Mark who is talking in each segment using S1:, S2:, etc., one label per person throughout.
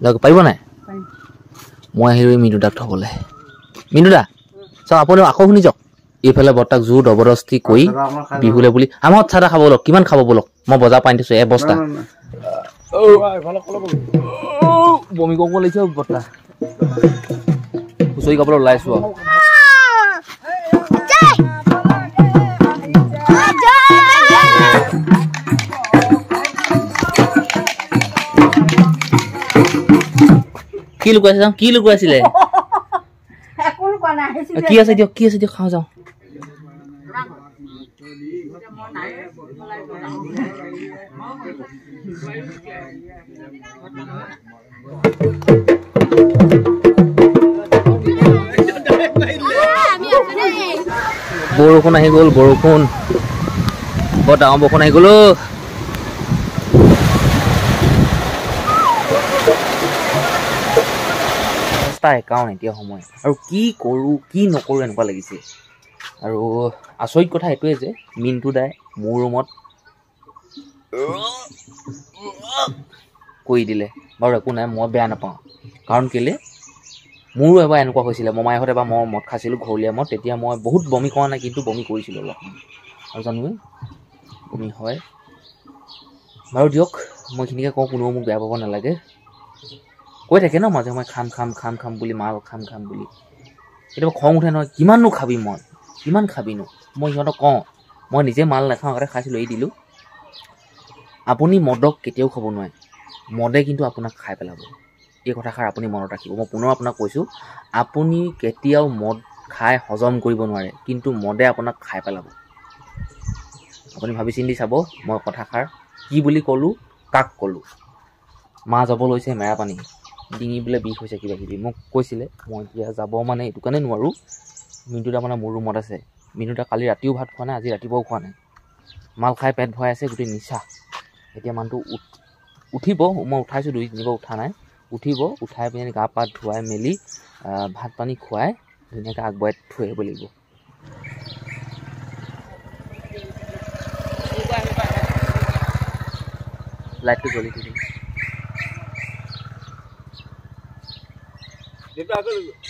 S1: লগ পাৰিব নাই মই আহিলো মিনু দাক থবলৈ মিনু দা চাওক আপুনি আকৌ শুনি যাওক এইফালে বৰ্তাক জোৰ জবৰদস্তি কৰি বিহুলে বুলি আমাৰ চাদা খাব লওক কিমান খাব বলক মই বজাৰ পাই দিছো এ বস্তা বমি কৰিব লাগিছে বৰ্তা হুঁচৰি গাবলৈ ওলাইছো কি লুকুৱাইছে কি লুকুৱাইছিলে কি আছে দিয়ক খাওঁ যাওঁ বৰষুণ আহি গ'ল বৰষুণ বৰ ডাঙৰ বৰষুণ আহি গ'ল একাউণ্ট এতিয়া সময় আৰু কি কৰোঁ কি নকৰোঁ এনেকুৱা লাগিছে আৰু আচৰিত কথা এইটোৱে যে মিনটো দাই মোৰ ৰুমত কৰি দিলে বাৰু একো নাই মই বেয়া নাপাওঁ কাৰণ কেলৈ মোৰো এবাৰ এনেকুৱা হৈছিলে মমাইহঁত এবাৰ মই মদ খাইছিলোঁ ঘৰলীয়া মদ তেতিয়া মই বহুত বমি কৰা নাই কিন্তু বমি কৰিছিলোঁ অলপ আৰু জানো বমি হয় বাৰু দিয়ক মই এইখিনিকে কওঁ কোনেও মোক বেয়া পাব নালাগে কৈ থাকে ন মাজে মই খাম বুলি মাল খাম বুলি কেতিয়াবা খং উঠে নহয় কিমাননো খাবি মই কিমান খাবিনো মই সিহঁতক কওঁ মই নিজে মাল নাখাওঁ আগতে খাইছিলোঁ এৰি দিলোঁ আপুনি মদক কেতিয়াও খাব নোৱাৰে মদে কিন্তু আপোনাক খাই পেলাব এই কথাষাৰ আপুনি মনত ৰাখিব মই পুনৰ আপোনাক কৈছোঁ আপুনি কেতিয়াও মদ খাই হজম কৰিব নোৱাৰে কিন্তু মদে আপোনাক খাই পেলাব আপুনি ভাবি চিন্তি চাব মই কথাষাৰ কি বুলি ক'লোঁ কাক ক'লোঁ মা যাব লৈছে মেৰাপানী ডিঙি বোলে বিষ হৈছে কিবা কিবি মোক কৈছিলে মই এতিয়া যাব মানে এইটো কাৰণে নোৱাৰোঁ মিনুদা মানে মোৰ ৰুমত আছে মিনুদা কালি ৰাতিও ভাত খোৱা নাই আজি ৰাতিপুৱাও খোৱা নাই মাল খাই পেট ভৰাই আছে গোটেই নিচা এতিয়া মানুহটো উঠিব মই উঠাইছোঁ 2-3 বাৰ উঠা নাই উঠিব উঠাই পিনি গা পা ধুৱাই মেলি ভাত পানী খুৱাই ধুনীয়াকৈ আগবঢ়াই থৈ আহিব লাগিব লাইটটো জ্বলি থাকিব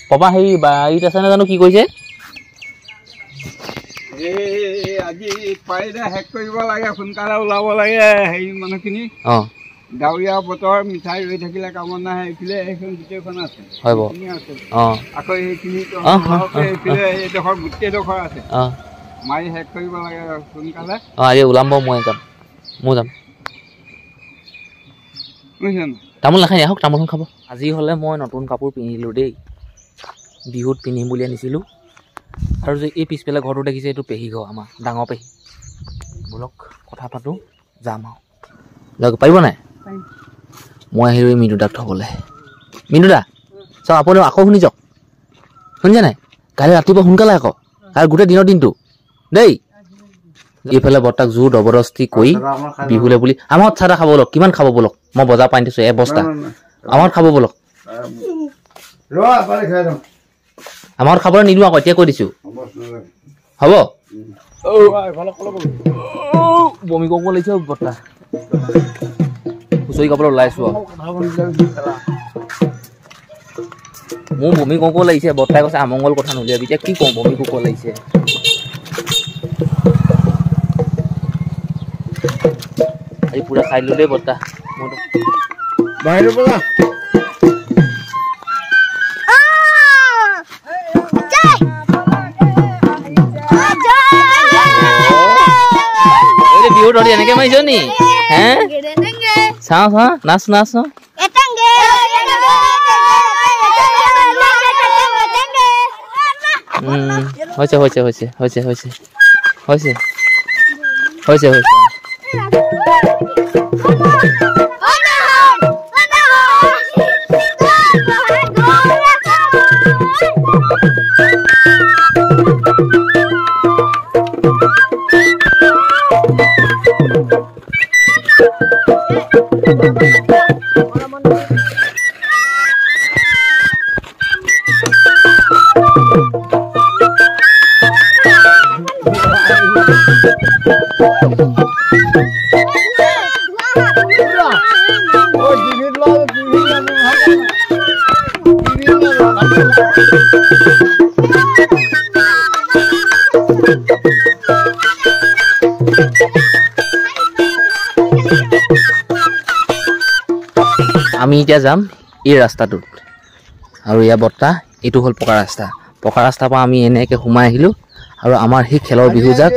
S1: পাপা সেই বাৰীত আছে নে জানো কি কৈছে
S2: আজি পাৰিলে শেষ কৰিব লাগে সোনকালে ওলাব লাগে হেৰি মানুহখিনি ডাৱৰীয়া বতৰ মিঠাই ৰৈ থাকিলে কামত নাহে এইফালে এইখন গোটেইখন আছে আকৌ এইখিনি এইফালে এইডোখৰ গোটেইডোখৰ আছে মাৰি শেষ কৰিব লাগে সোনকালে
S1: আজি ওলাম বাৰু মই যাম তামোল নাখায় আহক তামোলখন খাব আজি হ'লে মই নতুন কাপোৰ পিন্ধিলোঁ দেই বিহুত পিন্ধিম বুলি আনিছিলোঁ আৰু যে এই পিছফালে ঘৰটো দেখিছে এইটো পেহী ঘৰ আমাৰ ডাঙৰ পেহী বলক কথা পাতোঁ যাম আৰু লগ পাৰিব নাই মই আহিলো মিনু দাক থবলৈ মিনু দা চাওক আপুনি আকৌ শুনি যাওক শুনিছে নাই কালি ৰাতিপুৱা সোনকালে আকৌ আৰু গোটেই দিনটো দেই এইফালে বৰ্তাক জোৰ জবৰদস্তি কৰি বিহুলে বুলি আমাৰ চাদা খাব লওক কিমান খাব বলক মই বজাৰ পাই দিছো এ বস্তা আমাৰ খাব বলক আমাৰ খাবলৈ নিদিওঁ আকৌ এতিয়া কৈ দিছোঁ হ'ব বমি কৰিব লাগিছে বৰ্তা হুঁচৰি গাবলৈ ওলাইছোঁ মোৰ বমি কৰিব লাগিছে বৰ্তাই কৈছে আমংগল কথা নুলিয়াবি এতিয়া কি কওঁ বমি কৰিব লাগিছে আজি পুৰা খাই দিলোঁ দেই বৰ্তা
S2: বাহিৰ পৰা
S1: বিহুত এনেকে মাৰিছ নি হে চাওঁ নাচ হৈছে আমি এতিয়া যাম এই ৰাস্তাটোত আৰু ইয়া বৰ্তা এইটো হ'ল পকা ৰাস্তা পৰা আমি এনেকৈ সোমাই আহিলোঁ আৰু আমাৰ সেই খেলৰ বিহু যাক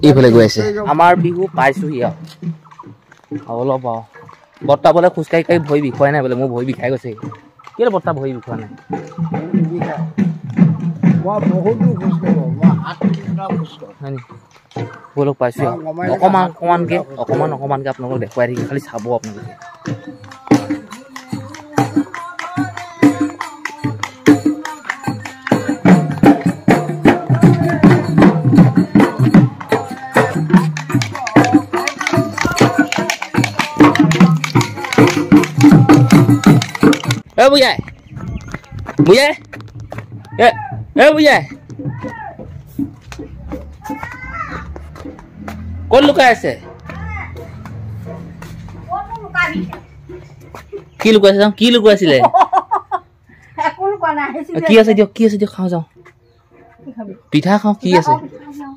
S1: এইফালে গৈ আছে আমাৰ বিহু পাইছোঁহি আৰু অলপ বৰ্তা বোলে খোজকাঢ়ি কাঢ়ি ভৰি বিষোৱাই নাই বোলে মোৰ ভৰি বিষাই গৈছে কেলৈ বৰ্তা ভৰি বিষোৱা নাই বলক পাইছোঁ অকণমানকৈ আপোনালোকক দেখুৱাই থাকি খালি চাব আপোনালোকে বুঝাই ক'ত লুকাই আছে কি লুকাইছে যাওঁ কি লুকুৱাইছিলে কি আছে দিয়ক খাওঁ যাওঁ পিঠা খাওঁ কি আছে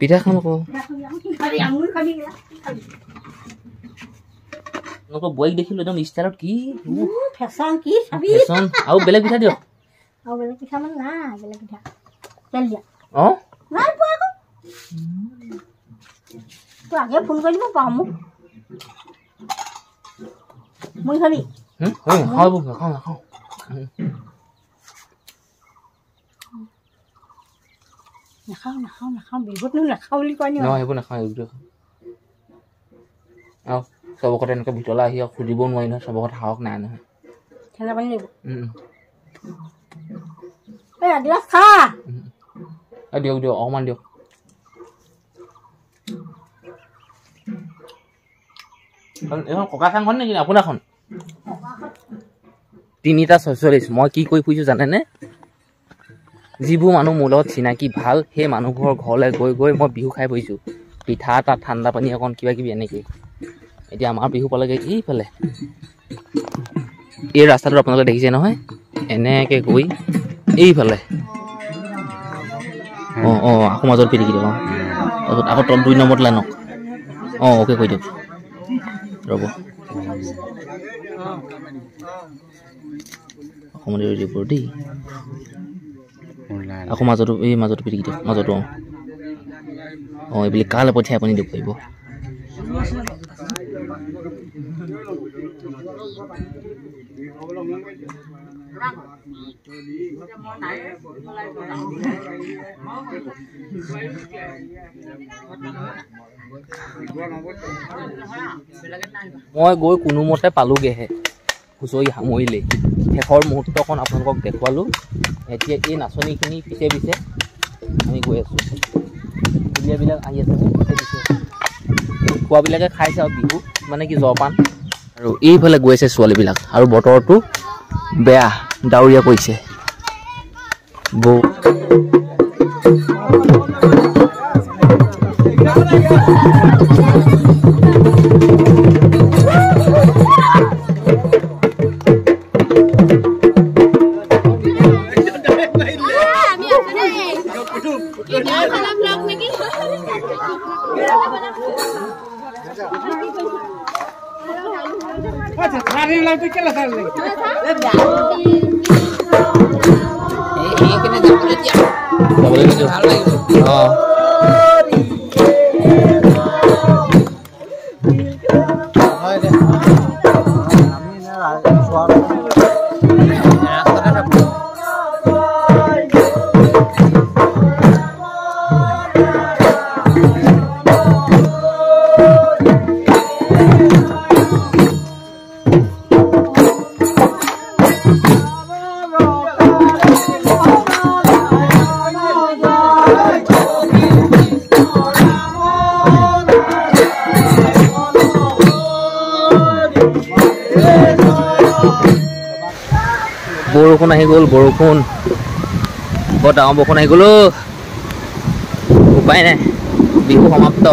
S1: পিঠা খাওঁ নকওঁ বৈক দেখিলো একদম ষ্টাইলত কি আৰু বেলেগ পিঠা দিয়ক চবকতে এনেকৈ ভিতৰলৈ আহি খুজিব নোৱাৰি নহয় চবকত সাহস নাই নহয় দিয়ক অকণমান দিয়ক এইখন ককা চাংখন নেকি আপোনাৰখন 3টা 46 মই কি কৰি ফুৰিছোঁ জানেনে যিবোৰ মানুহ মোৰ লগত চিনাকি ভাল সেই মানুহঘৰ ঘৰলৈ গৈ মই বিহু খাই ফুৰিছোঁ পিঠা এটা ঠাণ্ডা পানী অকণ কিবা কিবি এনেকৈ এতিয়া আমাৰ বিহু পালেগৈ এইফালে এই ৰাস্তাটোত আপোনালোকে দেখিছে নহয় এনেকৈ গৈ এইফালে আকৌ মাজত পিটিকি দিয়ক তাৰপিছত আকৌ 2 নম্বৰত লাইনক অ'কে কৈ দিয়ক ৰ'ব অসমত দিব দেই আকৌ মাজতো পিটিকি দিয়ক মাজতো এইবুলি কালৈ পঠিয়াই আপুনি দিব পাৰিব মই গৈ কোনোমতে পালোগৈহে হুঁচৰি সামৰিলেই শেষৰ মুহূৰ্তখন আপোনালোকক দেখুৱালোঁ এতিয়া এই নাচনীখিনি পিছে পিছে আমি গৈ আছোঁ উলিয়াবিলাক আহি আছে পিছে পিছে খোৱাবিলাকে খাইছে আৰু বিহু মানে কি জলপান আৰু এইফালে গৈ আছে ছোৱালীবিলাক আৰু বতৰটো বেয়া ডাৱৰীয়া কৰিছে বৰষুণ আহি গ'ল বৰষুণ বৰ ডাঙৰ বৰষুণ আহি গ'ল উপায় নাই বিহু সমাপ্ত